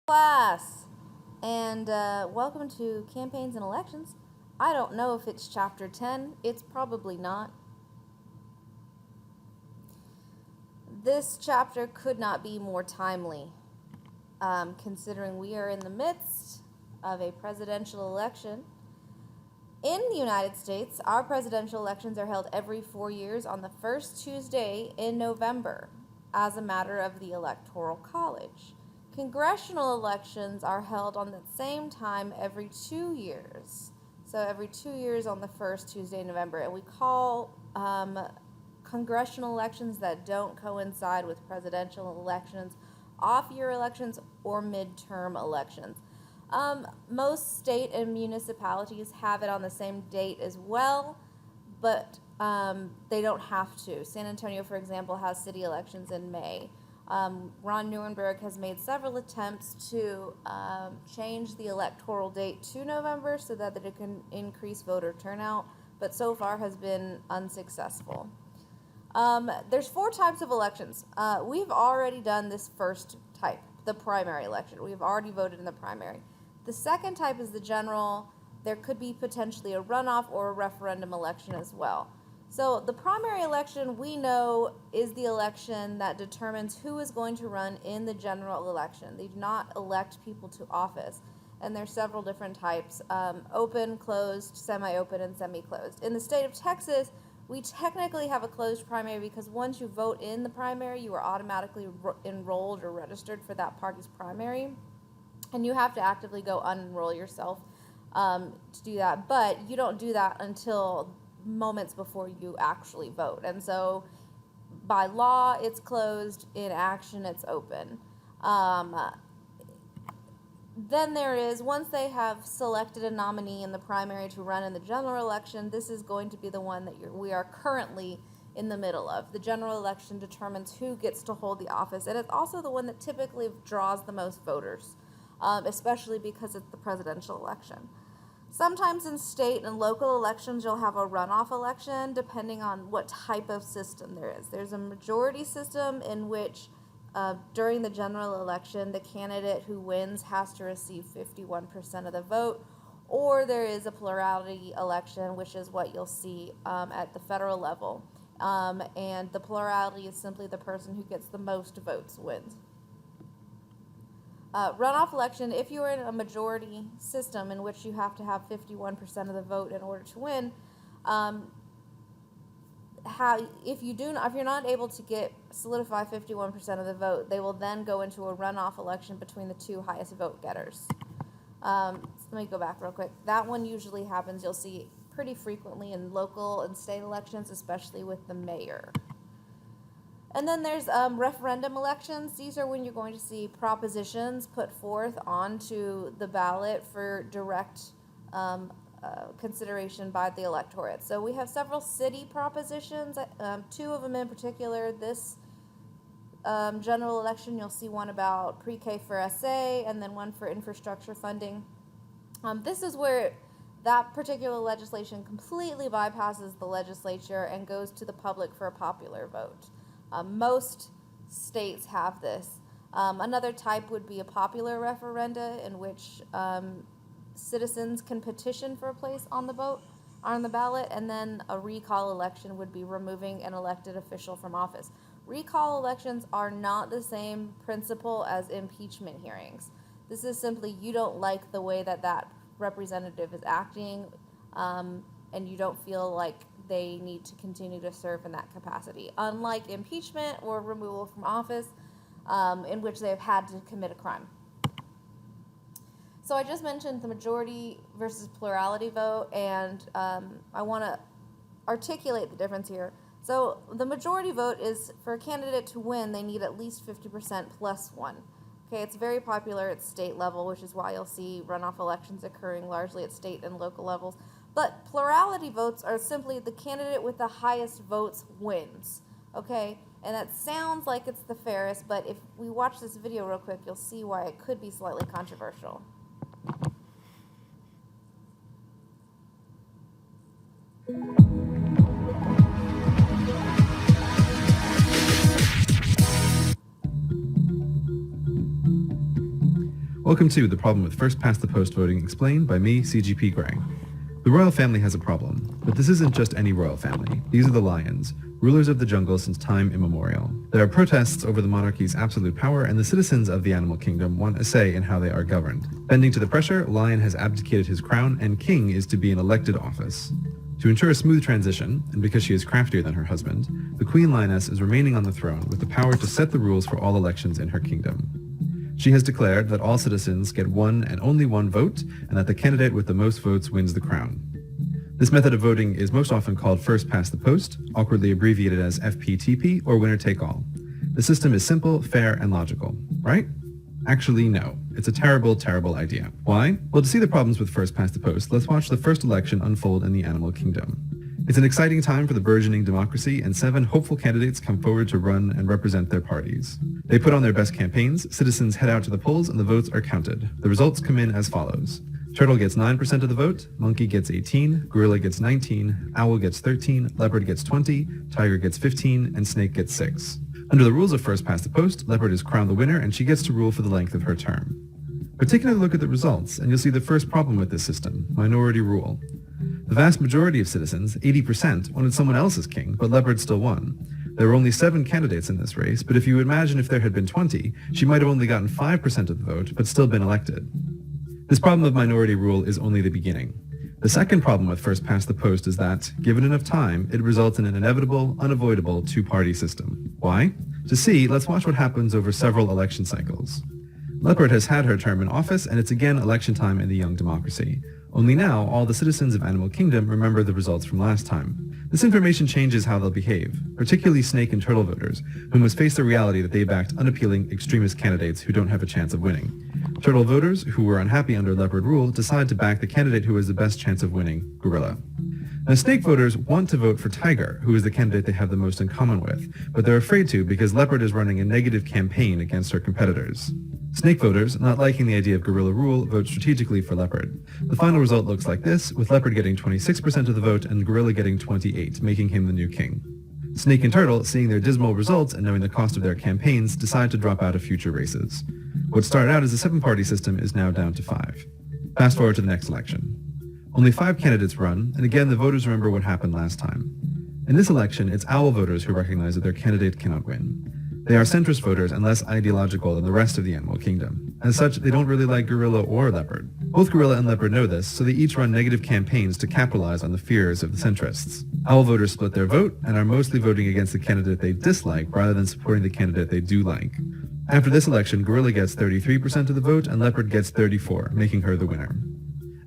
Class, and welcome to Campaigns and Elections. I don't know if it's Chapter 10. It's probably not. This chapter could not be more timely, considering we are in the midst of a presidential election. In the United States, our presidential elections are held every 4 years on the first Tuesday in November as a matter of the Electoral College. Congressional elections are held on the same time every 2 years. So every 2 years on the first Tuesday in November. And we call congressional elections that don't coincide with presidential elections off-year elections or midterm elections. Most state and municipalities have it on the same date as well, but they don't have to. San Antonio, for example, has city elections in May. Ron Neuenberg has made several attempts to change the electoral date to November so that it can increase voter turnout, but so far has been unsuccessful. There's 4 types of elections. We've already done this first type, the primary election. We've already voted in the primary. The second type is the general. There could be potentially a runoff or a referendum election as well. So the primary election, we know, is the election that determines who is going to run in the general election. They do not elect people to office. And there's several different types, open, closed, semi-open, and semi-closed. In the state of Texas, we technically have a closed primary because once you vote in the primary, you are automatically enrolled or registered for that party's primary. And you have to actively go unenroll yourself to do that. But you don't do that until moments before you actually vote. And so by law, it's closed. In action, it's open. Then there is, once they have selected a nominee in the primary to run in the general election, this is going to be the one that we are currently in the middle of. The general election determines who gets to hold the office, and it's also the one that typically draws the most voters, especially because it's the presidential election. Sometimes in state and local elections, you'll have a runoff election depending on what type of system there is. There's a majority system in which during the general election, the candidate who wins has to receive 51% of the vote, or there is a plurality election, which is what you'll see at the federal level. And the plurality is simply the person who gets the most votes wins. Runoff election, if you are in a majority system in which you have to have 51% of the vote in order to win, if you're not able to solidify 51% of the vote, they will then go into a runoff election between the 2 highest vote getters. Let me go back real quick. That one usually happens, you'll see pretty frequently in local and state elections, especially with the mayor. And then there's referendum elections. These are when you're going to see propositions put forth onto the ballot for direct consideration by the electorate. So we have several city propositions, 2 of them in particular. This general election, you'll see one about pre-K for SA and then one for infrastructure funding. This is where that particular legislation completely bypasses the legislature and goes to the public for a popular vote. Most states have this. Another type would be a popular referenda in which citizens can petition for a place on the ballot, and then a recall election would be removing an elected official from office. Recall elections are not the same principle as impeachment hearings. This is simply you don't like the way that representative is acting, and you don't feel like they need to continue to serve in that capacity. Unlike impeachment or removal from office, in which they have had to commit a crime. So I just mentioned the majority versus plurality vote, and I want to articulate the difference here. So the majority vote is for a candidate to win, they need at least 50% plus 1. Okay, it's very popular at state level, which is why you'll see runoff elections occurring largely at state and local levels. But plurality votes are simply the candidate with the highest votes wins. Okay, and that sounds like it's the fairest, but if we watch this video real quick, you'll see why it could be slightly controversial. Welcome to The Problem with First Past the Post Voting, explained by me, CGP Grey. The royal family has a problem, but this isn't just any royal family. These are the lions, rulers of the jungle since time immemorial. There are protests over the monarchy's absolute power, and the citizens of the animal kingdom want a say in how they are governed. Bending to the pressure, Lion has abdicated his crown, and King is to be an elected office. To ensure a smooth transition, and because she is craftier than her husband, the Queen Lioness is remaining on the throne with the power to set the rules for all elections in her kingdom. She has declared that all citizens get one and only one vote, and that the candidate with the most votes wins the crown. This method of voting is most often called first past the post, awkwardly abbreviated as FPTP or winner take all. The system is simple, fair, and logical, right? Actually, no. It's a terrible, terrible idea. Why? Well, to see the problems with first past the post, let's watch the first election unfold in the animal kingdom. It's an exciting time for the burgeoning democracy, and 7 hopeful candidates come forward to run and represent their parties. They put on their best campaigns, citizens head out to the polls, and the votes are counted. The results come in as follows. Turtle gets 9% of the vote, monkey gets 18, gorilla gets 19, owl gets 13, leopard gets 20, tiger gets 15, and snake gets 6. Under the rules of first past the post, leopard is crowned the winner, and she gets to rule for the length of her term. But take another look at the results, and you'll see the first problem with this system, minority rule. The vast majority of citizens, 80%, wanted someone else as king, but leopard still won. There were only 7 candidates in this race, but if you imagine if there had been 20, she might have only gotten 5% of the vote, but still been elected. This problem of minority rule is only the beginning. The second problem with first past the post is that, given enough time, it results in an inevitable, unavoidable two-party system. Why? To see, let's watch what happens over several election cycles. Leopard has had her term in office, and it's again election time in the young democracy. Only now, all the citizens of Animal Kingdom remember the results from last time. This information changes how they'll behave, particularly snake and turtle voters, who must face the reality that they backed unappealing extremist candidates who don't have a chance of winning. Turtle voters, who were unhappy under leopard rule, decide to back the candidate who has the best chance of winning, gorilla. Now, snake voters want to vote for tiger, who is the candidate they have the most in common with, but they're afraid to because leopard is running a negative campaign against her competitors. Snake voters, not liking the idea of gorilla rule, vote strategically for leopard. The final result looks like this, with leopard getting 26% of the vote and gorilla getting 28%, making him the new king. Snake and turtle, seeing their dismal results and knowing the cost of their campaigns, decide to drop out of future races. What started out as a 7-party system is now down to 5. Fast forward to the next election. Only 5 candidates run, and again the voters remember what happened last time. In this election, it's owl voters who recognize that their candidate cannot win. They are centrist voters and less ideological than the rest of the animal kingdom. As such, they don't really like gorilla or leopard. Both gorilla and leopard know this, so they each run negative campaigns to capitalize on the fears of the centrists. Owl voters split their vote and are mostly voting against the candidate they dislike rather than supporting the candidate they do like. After this election, gorilla gets 33% of the vote and leopard gets 34%, making her the winner.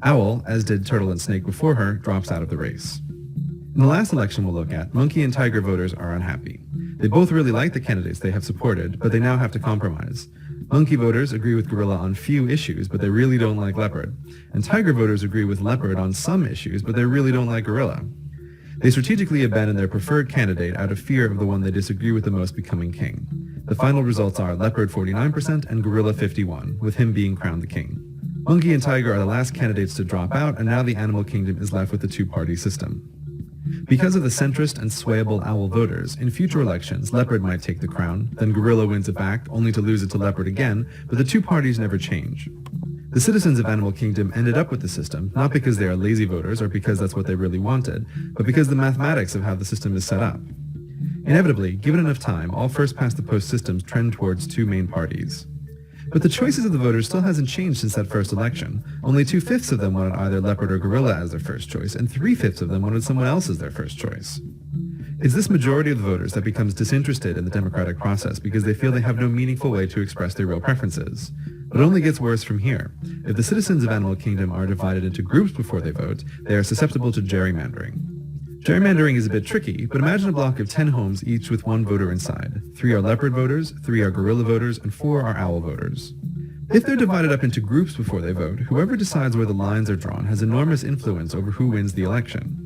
Owl, as did turtle and snake before her, drops out of the race. In the last election we'll look at, monkey and tiger voters are unhappy. They both really like the candidates they have supported, but they now have to compromise. Monkey voters agree with gorilla on few issues, but they really don't like leopard. And tiger voters agree with leopard on some issues, but they really don't like gorilla. They strategically abandon their preferred candidate out of fear of the one they disagree with the most becoming king. The final results are leopard 49% and gorilla 51%, with him being crowned the king. Monkey and tiger are the last candidates to drop out, and now the animal kingdom is left with the two-party system. Because of the centrist and swayable owl voters, in future elections, leopard might take the crown, then gorilla wins it back, only to lose it to leopard again, but the two parties never change. The citizens of Animal Kingdom ended up with the system, not because they are lazy voters or because that's what they really wanted, but because the mathematics of how the system is set up. Inevitably, given enough time, all first-past-the-post systems trend towards 2 main parties. But the choices of the voters still hasn't changed since that first election. Only 2/5 of them wanted either leopard or gorilla as their first choice, and 3/5 of them wanted someone else as their first choice. It's this majority of the voters that becomes disinterested in the democratic process because they feel they have no meaningful way to express their real preferences. But it only gets worse from here. If the citizens of Animal Kingdom are divided into groups before they vote, they are susceptible to gerrymandering. Gerrymandering is a bit tricky, but imagine a block of 10 homes, each with 1 voter inside. 3 are leopard voters, 3 are gorilla voters, and 4 are owl voters. If they're divided up into groups before they vote, whoever decides where the lines are drawn has enormous influence over who wins the election.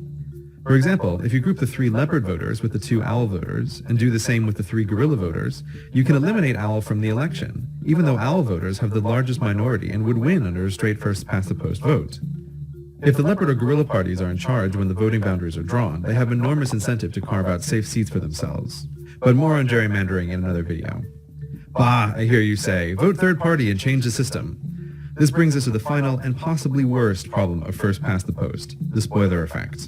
For example, if you group the 3 leopard voters with the 2 owl voters, and do the same with the 3 gorilla voters, you can eliminate owl from the election, even though owl voters have the largest minority and would win under a straight first-past-the-post vote. If the leopard or gorilla parties are in charge when the voting boundaries are drawn, they have enormous incentive to carve out safe seats for themselves. But more on gerrymandering in another video. Bah, I hear you say, vote third party and change the system. This brings us to the final and possibly worst problem of first past the post, the spoiler effect.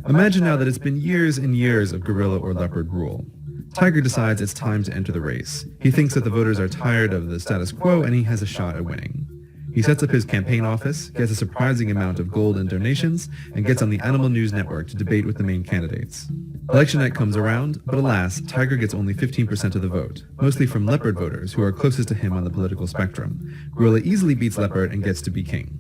Imagine now that it's been years and years of guerrilla or leopard rule. Tiger decides it's time to enter the race. He thinks that the voters are tired of the status quo and he has a shot at winning. He sets up his campaign office, gets a surprising amount of gold and donations, and gets on the Animal News Network to debate with the main candidates. Election night comes around, but alas, Tiger gets only 15% of the vote, mostly from leopard voters who are closest to him on the political spectrum. Gorilla easily beats leopard and gets to be king.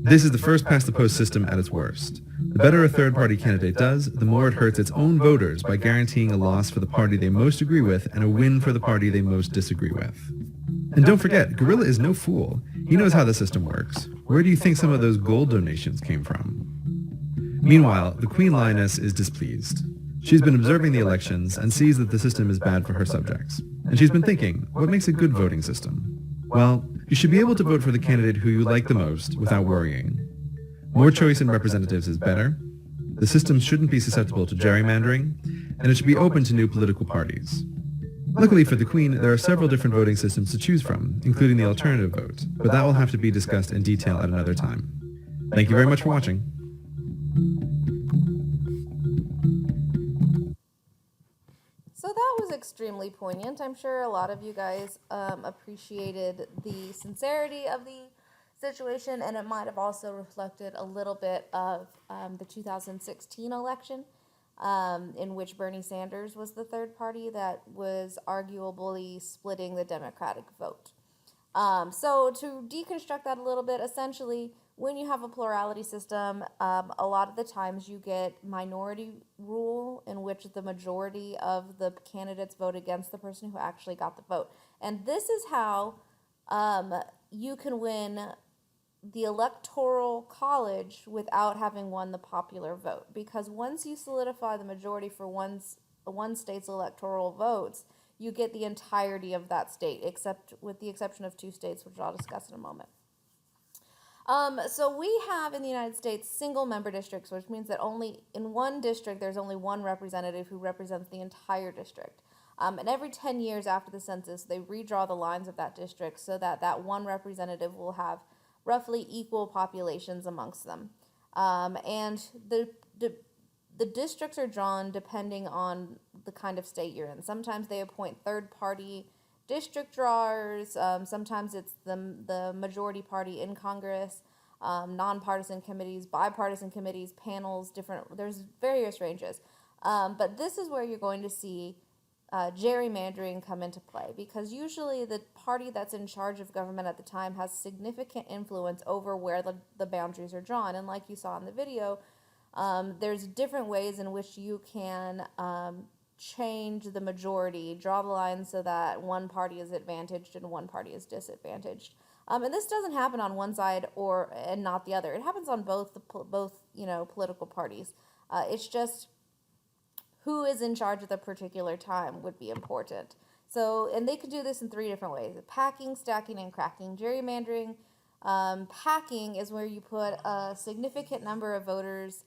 This is the first past the post system at its worst. The better a third-party candidate does, the more it hurts its own voters by guaranteeing a loss for the party they most agree with and a win for the party they most disagree with. And don't forget, Gorilla is no fool. He knows how the system works. Where do you think some of those gold donations came from? Meanwhile, the Queen Lioness is displeased. She's been observing the elections and sees that the system is bad for her subjects. And she's been thinking, what makes a good voting system? Well, you should be able to vote for the candidate who you like the most without worrying. More choice in representatives is better. The system shouldn't be susceptible to gerrymandering, and it should be open to new political parties. Luckily for the Queen, there are several different voting systems to choose from, including the alternative vote, but that will have to be discussed in detail at another time. Thank you very much for watching. So that was extremely poignant. I'm sure a lot of you guys appreciated the sincerity of the situation, and it might have also reflected a little bit of the 2016 election, in which Bernie Sanders was the third party that was arguably splitting the Democratic vote. So to deconstruct that a little bit, essentially, when you have a plurality system, a lot of the times you get minority rule in which the majority of the candidates vote against the person who actually got the vote. And this is how you can win the electoral college without having won the popular vote. Because once you solidify the majority for one state's electoral votes, you get the entirety of that state, except with the exception of 2 states, which I'll discuss in a moment. So we have in the United States single member districts, which means that only in one district there's only one representative who represents the entire district. And every 10 years after the census, they redraw the lines of that district so that that one representative will have roughly equal populations amongst them. And the districts are drawn depending on the kind of state you're in. Sometimes they appoint third-party district drawers. Sometimes it's the majority party in Congress, nonpartisan committees, bipartisan committees, panels, there's various ranges. But this is where you're going to see gerrymandering come into play, because usually the party that's in charge of government at the time has significant influence over where the boundaries are drawn. And like you saw in the video, there's different ways in which you can change the majority, draw the line so that one party is advantaged and one party is disadvantaged. And this doesn't happen on one side and not the other. It happens on both political parties. It's just who is in charge at the particular time would be important. So, and they could do this in 3 different ways: packing, stacking, and cracking. Gerrymandering, packing is where you put a significant number of voters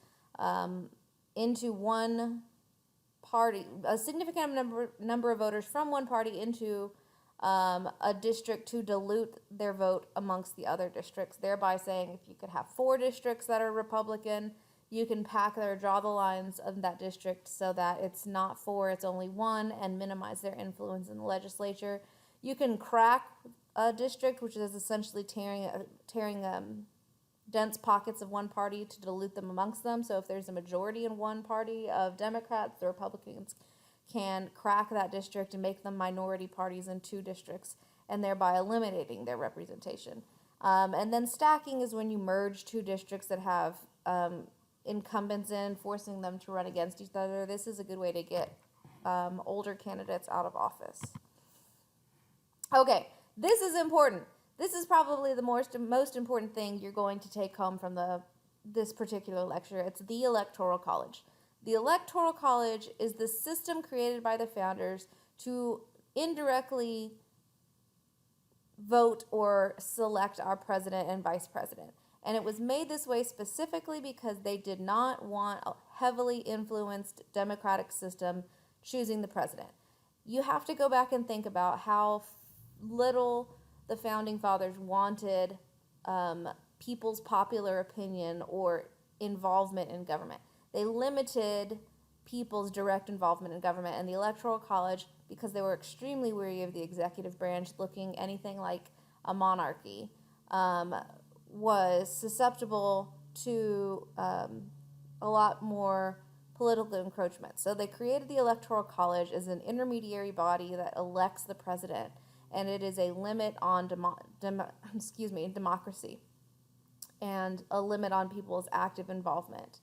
into one party, a significant number of voters from one party into a district to dilute their vote amongst the other districts, thereby saying if you could have 4 districts that are Republican, you can pack or draw the lines of that district so that it's not 4, it's only 1, and minimize their influence in the legislature. You can crack a district, which is essentially tearing dense pockets of one party to dilute them amongst them. So if there's a majority in one party of Democrats, the Republicans can crack that district and make them minority parties in 2 districts, and thereby eliminating their representation. And then stacking is when you merge 2 districts that have incumbents in, forcing them to run against each other. This is a good way to get older candidates out of office. Okay, this is important. This is probably the most important thing you're going to take home from this particular lecture. It's the Electoral College. The Electoral College is the system created by the founders to indirectly vote or select our president and vice president. And it was made this way specifically because they did not want a heavily influenced democratic system choosing the president. You have to go back and think about how little the founding fathers wanted people's popular opinion or involvement in government. They limited people's direct involvement in government, and the Electoral College, because they were extremely weary of the executive branch looking anything like a monarchy, was susceptible to a lot more political encroachment. So they created the Electoral College as an intermediary body that elects the president, and it is a limit on democracy and a limit on people's active involvement.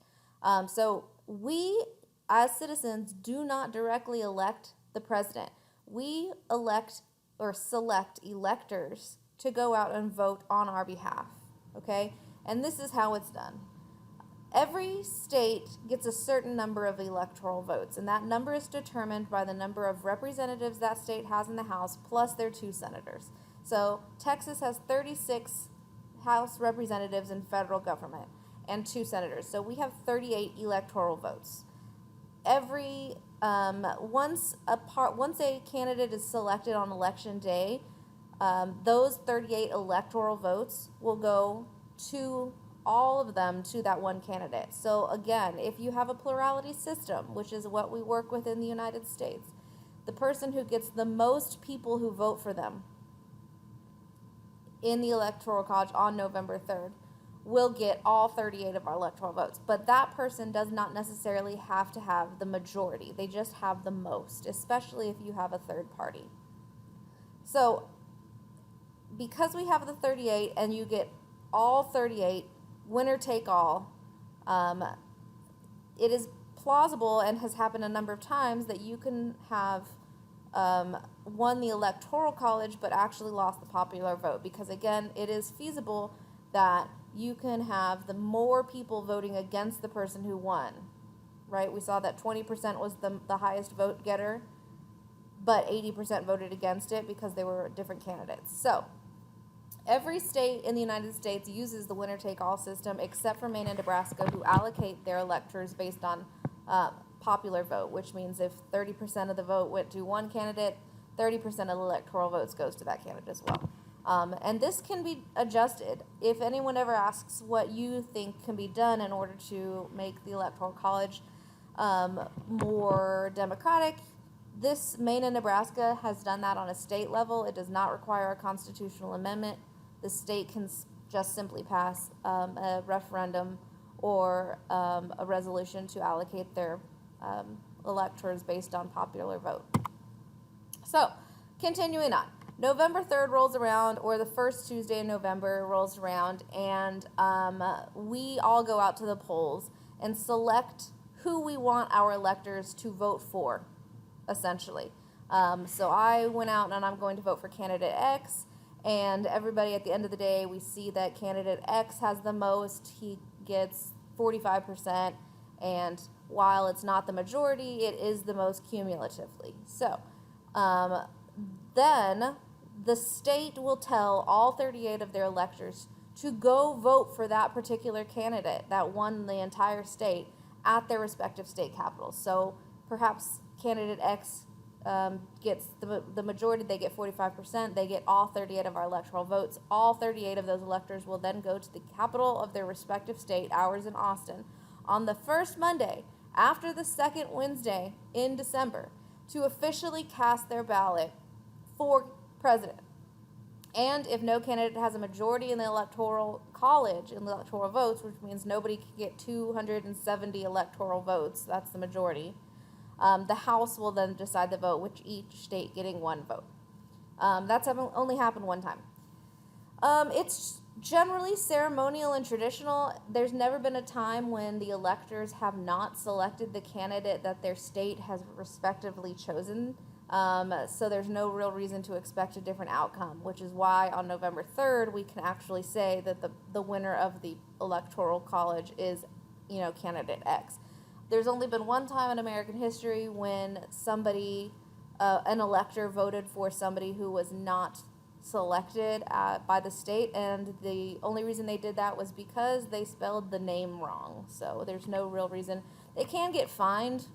So we, as citizens, do not directly elect the president. We elect or select electors to go out and vote on our behalf, okay? And this is how it's done. Every state gets a certain number of electoral votes, and that number is determined by the number of representatives that state has in the House plus their 2 senators. So Texas has 36 House representatives in federal government and 2 senators. So we have 38 electoral votes. Once a candidate is selected on election day, those 38 electoral votes will go to all of them to that one candidate. So again, if you have a plurality system, which is what we work with in the United States, the person who gets the most people who vote for them in the Electoral College on November 3rd will get all 38 of our electoral votes. But that person does not necessarily have to have the majority. They just have the most, especially if you have a third party. So because we have the 38 and you get all 38, winner take all, it is plausible and has happened a number of times that you can have won the Electoral College but actually lost the popular vote, because again, it is feasible that you can have the more people voting against the person who won, right? We saw that 20% was the highest vote getter, but 80% voted against it because they were different candidates. So every state in the United States uses the winner-take-all system except for Maine and Nebraska, who allocate their electors based on popular vote, which means if 30% of the vote went to one candidate, 30% of the electoral votes goes to that candidate as well. And this can be adjusted. If anyone ever asks what you think can be done in order to make the Electoral College more democratic, this Maine and Nebraska has done that on a state level. It does not require a constitutional amendment. The state can just simply pass a referendum or a resolution to allocate their electors based on popular vote. So, continuing on. November 3rd rolls around, or the first Tuesday in November rolls around, and we all go out to the polls and select who we want our electors to vote for, essentially. So I went out and I'm going to vote for candidate X, and everybody at the end of the day, we see that candidate X has the most. He gets 45%, and while it's not the majority, it is the most cumulatively. So then the state will tell all 38 of their electors to go vote for that particular candidate that won the entire state at their respective state capitals. So perhaps candidate X gets the majority, they get 45%, they get all 38 of our electoral votes. All 38 of those electors will then go to the capital of their respective state, ours in Austin, on the first Monday after the second Wednesday in December to officially cast their ballot for president. And if no candidate has a majority in the Electoral College in the electoral votes, which means nobody can get 270 electoral votes, that's the majority, the House will then decide the vote, with each state getting one vote. That's only happened one time. It's generally ceremonial and traditional. There's never been a time when the electors have not selected the candidate that their state has respectively chosen. So there's no real reason to expect a different outcome, which is why on November 3rd we can actually say that the winner of the Electoral College is, candidate X. There's only been one time in American history when somebody, an elector, voted for somebody who was not selected by the state, and the only reason they did that was because they spelled the name wrong. So there's no real reason. They can get fined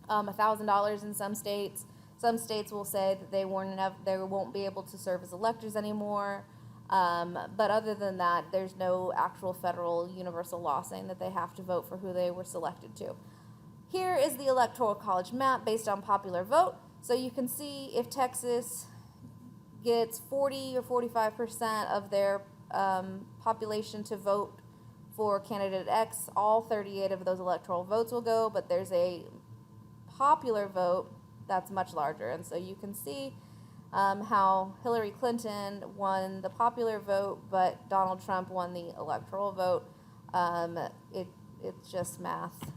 $1,000 in some states. Some states will say that they won't be able to serve as electors anymore. But other than that, there's no actual federal universal law saying that they have to vote for who they were selected to. Here is the Electoral College map based on popular vote. So you can see if Texas gets 40 or 45% of their population to vote for candidate X, all 38 of those electoral votes will go, but there's a popular vote that's much larger. And so you can see how Hillary Clinton won the popular vote, but Donald Trump won the electoral vote. It's just math.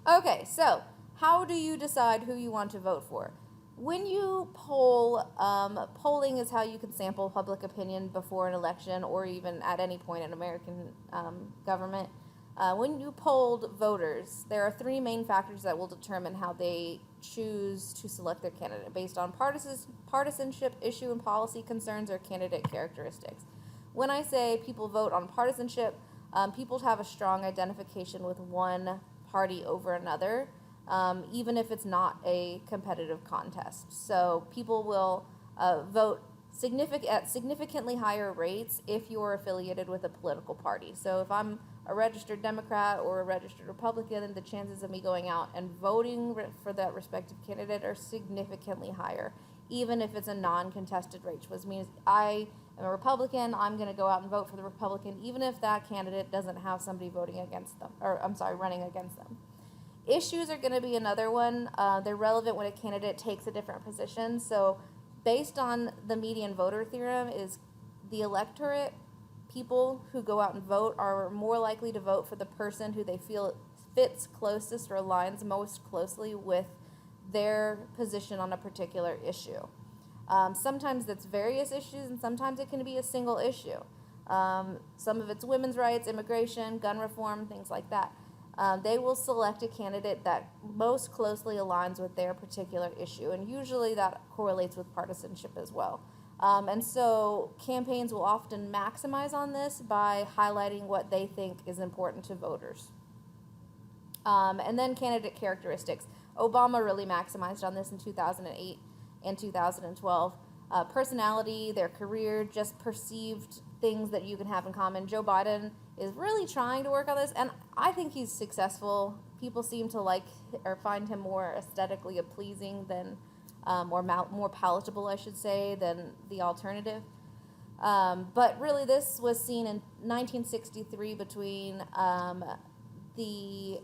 Okay, so how do you decide who you want to vote for? When you poll, polling is how you can sample public opinion before an election or even at any point in American government. When you polled voters, there are three main factors that will determine how they choose to select their candidate based on partisanship, issue and policy concerns, or candidate characteristics. When I say people vote on partisanship, people have a strong identification with one party over another, even if it's not a competitive contest. So people will vote at significantly higher rates if you're affiliated with a political party. So if I'm a registered Democrat or a registered Republican, the chances of me going out and voting for that respective candidate are significantly higher, even if it's a non-contested race, which means I am a Republican, I'm going to go out and vote for the Republican, even if that candidate doesn't have somebody voting against them, running against them. Issues are going to be another one. They're relevant when a candidate takes a different position. So based on the median voter theorem is the electorate, people who go out and vote are more likely to vote for the person who they feel fits closest or aligns most closely with their position on a particular issue. Sometimes it's various issues, and sometimes it can be a single issue. Some of it's women's rights, immigration, gun reform, things like that. They will select a candidate that most closely aligns with their particular issue, and usually that correlates with partisanship as well. And so campaigns will often maximize on this by highlighting what they think is important to voters. And then candidate characteristics. Obama really maximized on this in 2008 and 2012. Personality, their career, just perceived things that you can have in common. Joe Biden is really trying to work on this, and I think he's successful. People seem to like or find him more aesthetically pleasing than, more palatable, I should say, than the alternative. But really, this was seen in 1963 between the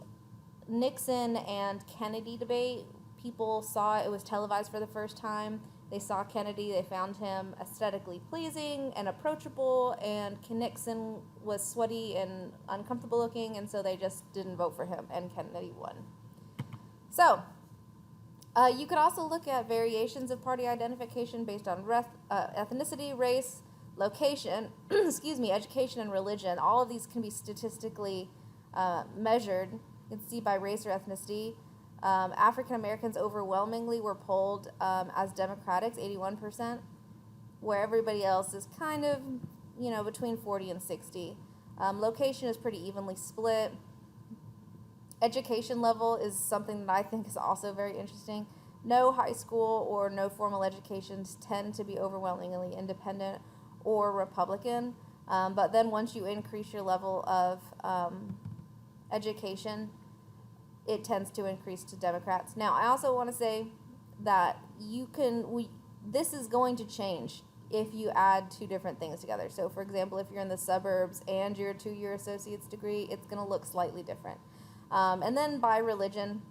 Nixon and Kennedy debate. People saw it was televised for the first time. They saw Kennedy, they found him aesthetically pleasing and approachable, and Nixon was sweaty and uncomfortable looking, and so they just didn't vote for him, and Kennedy won. So, you could also look at variations of party identification based on ethnicity, race, location, education, and religion. All of these can be statistically measured. You can see by race or ethnicity. African Americans overwhelmingly were polled as Democrats, 81%, where everybody else is kind of, between 40 and 60. Location is pretty evenly split. Education level is something that I think is also very interesting. No high school or no formal educations tend to be overwhelmingly independent or Republican. But then once you increase your level of education, it tends to increase to Democrats. Now, I also want to say that this is going to change if you add two different things together. So, for example, if you're in the suburbs and you're a 2-year associate's degree, it's going to look slightly different. And then by religion,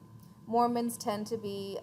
Mormons tend to be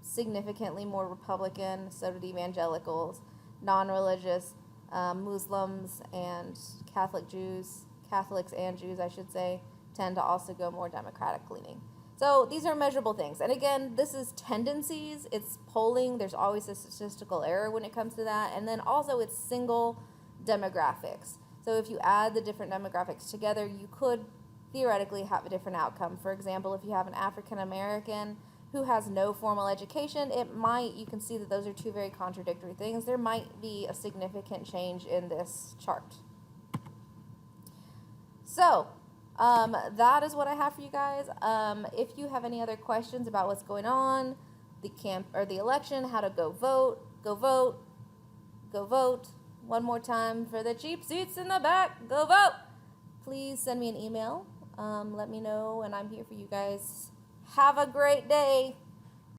significantly more Republican, so do the evangelicals, non-religious, Muslims and Catholics and Jews, I should say, tend to also go more Democratic leaning. So these are measurable things. And again, this is tendencies. It's polling. There's always a statistical error when it comes to that. And then also it's single demographics. So if you add the different demographics together, you could theoretically have a different outcome. For example, if you have an African American who has no formal education, you can see that those are two very contradictory things. There might be a significant change in this chart. So, that is what I have for you guys. If you have any other questions about what's going on, the election, how to go vote, Go vote. One more time for the cheap seats in the back. Go vote. Please send me an email. Let me know, and I'm here for you guys. Have a great day.